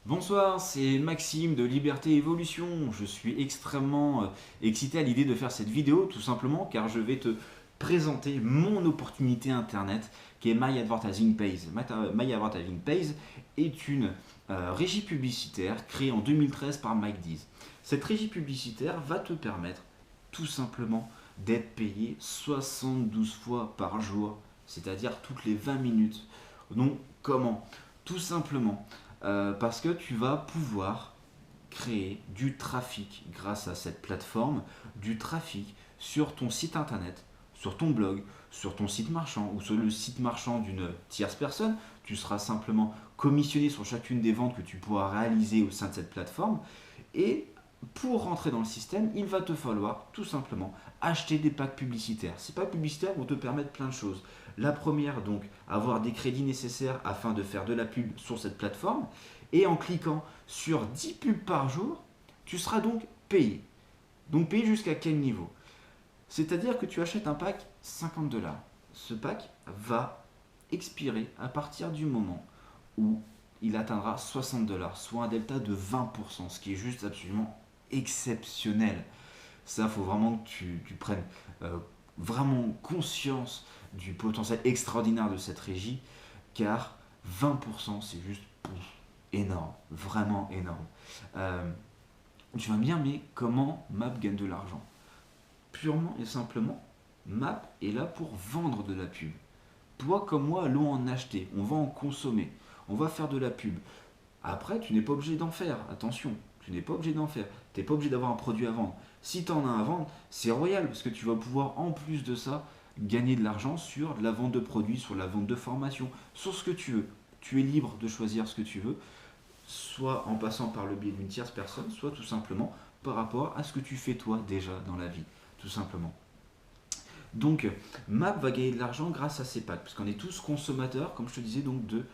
Bonsoir, c'est Maxime de Liberté Evolution. Je suis extrêmement excité à l'idée de faire cette vidéo, tout simplement car je vais te présenter mon opportunité internet qui est My Advertising Pays. My Advertising Pays est une régie publicitaire créée en 2013 par Mike Dees. Cette régie publicitaire va te permettre tout simplement d'être payé 72 fois par jour, c'est-à-dire toutes les 20 minutes. Donc comment? Tout simplement parce que tu vas pouvoir créer du trafic grâce à cette plateforme, du trafic sur ton site internet, sur ton blog, sur ton site marchand ou sur le site marchand d'une tierce personne. Tu seras simplement commissionné sur chacune des ventes que tu pourras réaliser au sein de cette plateforme. Et pour rentrer dans le système, il va te falloir tout simplement acheter des packs publicitaires. Ces packs publicitaires vont te permettre plein de choses. La première, donc, avoir des crédits nécessaires afin de faire de la pub sur cette plateforme. Et en cliquant sur 10 pubs par jour, tu seras donc payé. Donc payé jusqu'à quel niveau? C'est-à-dire que tu achètes un pack 50 dollars. Ce pack va expirer à partir du moment où il atteindra 60 dollars, soit un delta de 20%, ce qui est juste absolument exceptionnel. Ça, il faut vraiment que tu prennes vraiment conscience du potentiel extraordinaire de cette régie, car 20%, c'est juste énorme, vraiment énorme. Euh, Tu vas me dire, mais comment Map gagne de l'argent? Purement et simplement, Map est là pour vendre de la pub. Toi comme moi, allons en acheter, on va en consommer, on va faire de la pub. Après, tu n'es pas obligé d'en faire, attention, tu n'es pas obligé d'en faire. Tu n'es pas obligé d'avoir un produit à vendre. Si tu en as à vendre, c'est royal, parce que tu vas pouvoir, en plus de ça, gagner de l'argent sur la vente de produits, sur la vente de formation, sur ce que tu veux. Tu es libre de choisir ce que tu veux, soit en passant par le biais d'une tierce personne, soit tout simplement par rapport à ce que tu fais toi déjà dans la vie, tout simplement. Donc, Map va gagner de l'argent grâce à ses packs, parce qu'on est tous consommateurs, comme je te disais, donc de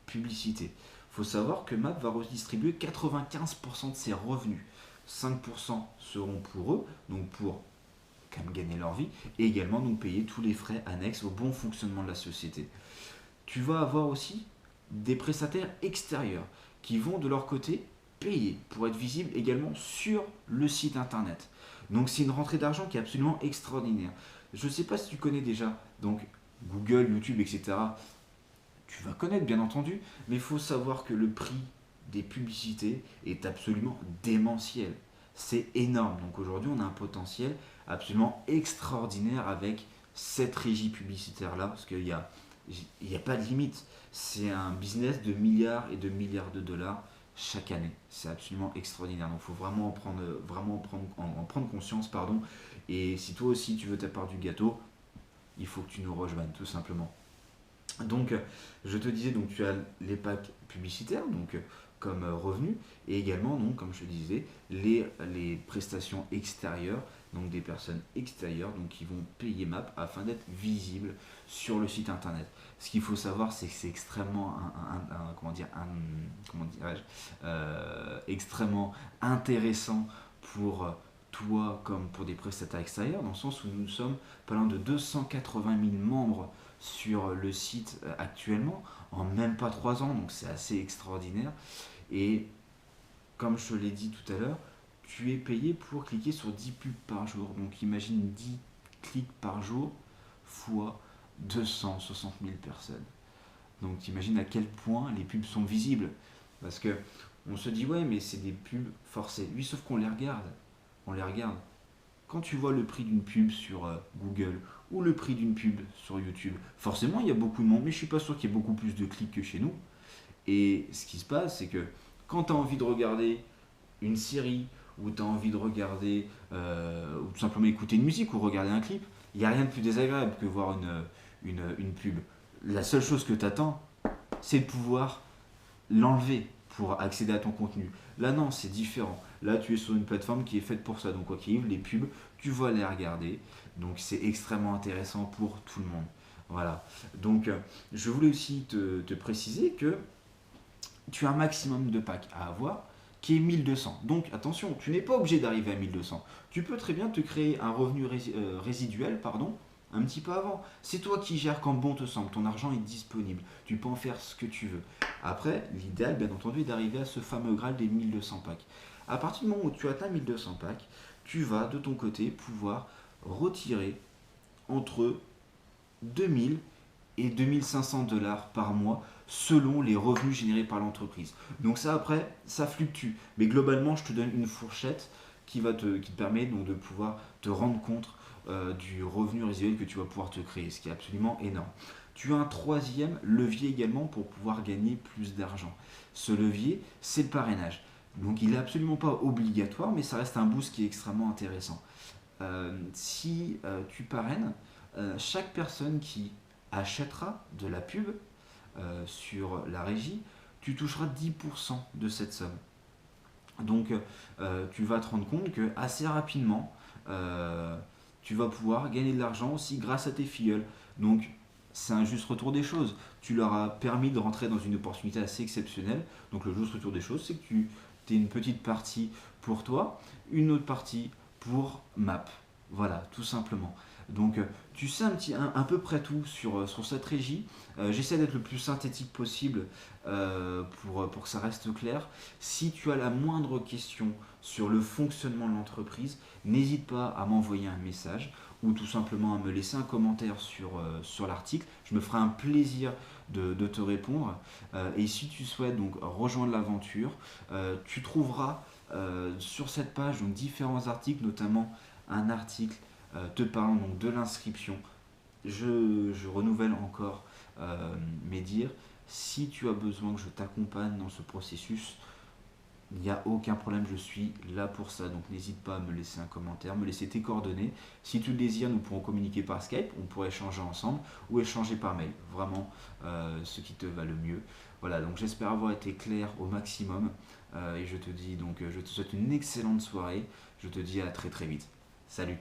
publicité. Il faut savoir que Map va redistribuer 95% de ses revenus. 5% seront pour eux, donc pour quand même gagner leur vie, et également donc payer tous les frais annexes au bon fonctionnement de la société. Tu vas avoir aussi des prestataires extérieurs qui vont de leur côté payer pour être visibles également sur le site internet. Donc c'est une rentrée d'argent qui est absolument extraordinaire. Je ne sais pas si tu connais déjà donc Google, YouTube, etc. Tu vas connaître bien entendu, mais il faut savoir que le prix des publicités est absolument démentiel. C'est énorme. Donc aujourd'hui, on a un potentiel absolument extraordinaire avec cette régie publicitaire-là, parce qu'il n'y a pas de limite. C'est un business de milliards et de milliards de dollars chaque année. C'est absolument extraordinaire. Donc il faut en prendre conscience. Pardon. Et si toi aussi tu veux ta part du gâteau, il faut que tu nous rejoignes tout simplement. Donc, je te disais, donc tu as les packs publicitaires, donc comme revenu, et également, donc, comme je te disais, les prestations extérieures, donc des personnes extérieures, donc qui vont payer Map afin d'être visibles sur le site internet. Ce qu'il faut savoir, c'est que c'est extrêmement, comment dirais-je, extrêmement intéressant pour toi comme pour des prestataires extérieurs, dans le sens où nous sommes pas loin de 280 000 membres sur le site actuellement, en même pas 3 ans, donc c'est assez extraordinaire. Et comme je te l'ai dit tout à l'heure, tu es payé pour cliquer sur 10 pubs par jour. Donc imagine 10 clics par jour fois 260 000 personnes. Donc t'imagines à quel point les pubs sont visibles. Parce que on se dit ouais mais c'est des pubs forcées. Oui sauf qu'on les regarde. On les regarde. Quand tu vois le prix d'une pub sur Google ou le prix d'une pub sur YouTube, forcément il y a beaucoup de monde, mais je suis pas sûr qu'il y ait beaucoup plus de clics que chez nous. Et ce qui se passe, c'est que quand tu as envie de regarder une série, ou tu as envie de regarder, ou tout simplement écouter une musique, ou regarder un clip, il n'y a rien de plus désagréable que voir une pub. La seule chose que tu attends, c'est de pouvoir l'enlever pour accéder à ton contenu. Là, non, c'est différent. Là, tu es sur une plateforme qui est faite pour ça. Donc, quoi qu'il arrive, les pubs, tu vas les regarder. Donc, c'est extrêmement intéressant pour tout le monde. Voilà. Donc, je voulais aussi te préciser que tu as un maximum de packs à avoir qui est 1200. Donc, attention, tu n'es pas obligé d'arriver à 1200. Tu peux très bien te créer un revenu résiduel, pardon, un petit peu avant. C'est toi qui gères quand bon te semble. Ton argent est disponible. Tu peux en faire ce que tu veux. Après, l'idéal, bien entendu, est d'arriver à ce fameux Graal des 1200 packs. À partir du moment où tu atteins 1200 packs, tu vas de ton côté pouvoir retirer entre 2000 et 2500 dollars par mois selon les revenus générés par l'entreprise. Donc ça après, ça fluctue. Mais globalement, je te donne une fourchette qui te permet donc de pouvoir te rendre compte du revenu résiduel que tu vas pouvoir te créer, ce qui est absolument énorme. Tu as un troisième levier également pour pouvoir gagner plus d'argent. Ce levier, c'est le parrainage. Donc il n'est absolument pas obligatoire, mais ça reste un boost qui est extrêmement intéressant. Si tu parraines, chaque personne qui achètera de la pub sur la régie, tu toucheras 10% de cette somme. Donc tu vas te rendre compte que assez rapidement, tu vas pouvoir gagner de l'argent aussi grâce à tes filleuls. Donc c'est un juste retour des choses. Tu leur as permis de rentrer dans une opportunité assez exceptionnelle. Donc le juste retour des choses, c'est que tu aies une petite partie pour toi, une autre partie pour Map. Voilà, tout simplement. Donc tu sais un peu près tout sur cette régie. J'essaie d'être le plus synthétique possible pour que ça reste clair. Si tu as la moindre question sur le fonctionnement de l'entreprise, n'hésite pas à m'envoyer un message ou tout simplement à me laisser un commentaire sur l'article. Je me ferai un plaisir de te répondre. Et si tu souhaites donc rejoindre l'aventure, tu trouveras sur cette page donc, différents articles, notamment un article te parlant donc de l'inscription. Je renouvelle encore mes dires. Si tu as besoin que je t'accompagne dans ce processus, il n'y a aucun problème, je suis là pour ça. Donc n'hésite pas à me laisser un commentaire, me laisser tes coordonnées. Si tu le désires, nous pourrons communiquer par Skype, on pourrait échanger ensemble ou échanger par mail. Vraiment ce qui te va le mieux. Voilà, donc j'espère avoir été clair au maximum. Et je te dis donc, je te souhaite une excellente soirée. Je te dis à très très vite. Salut!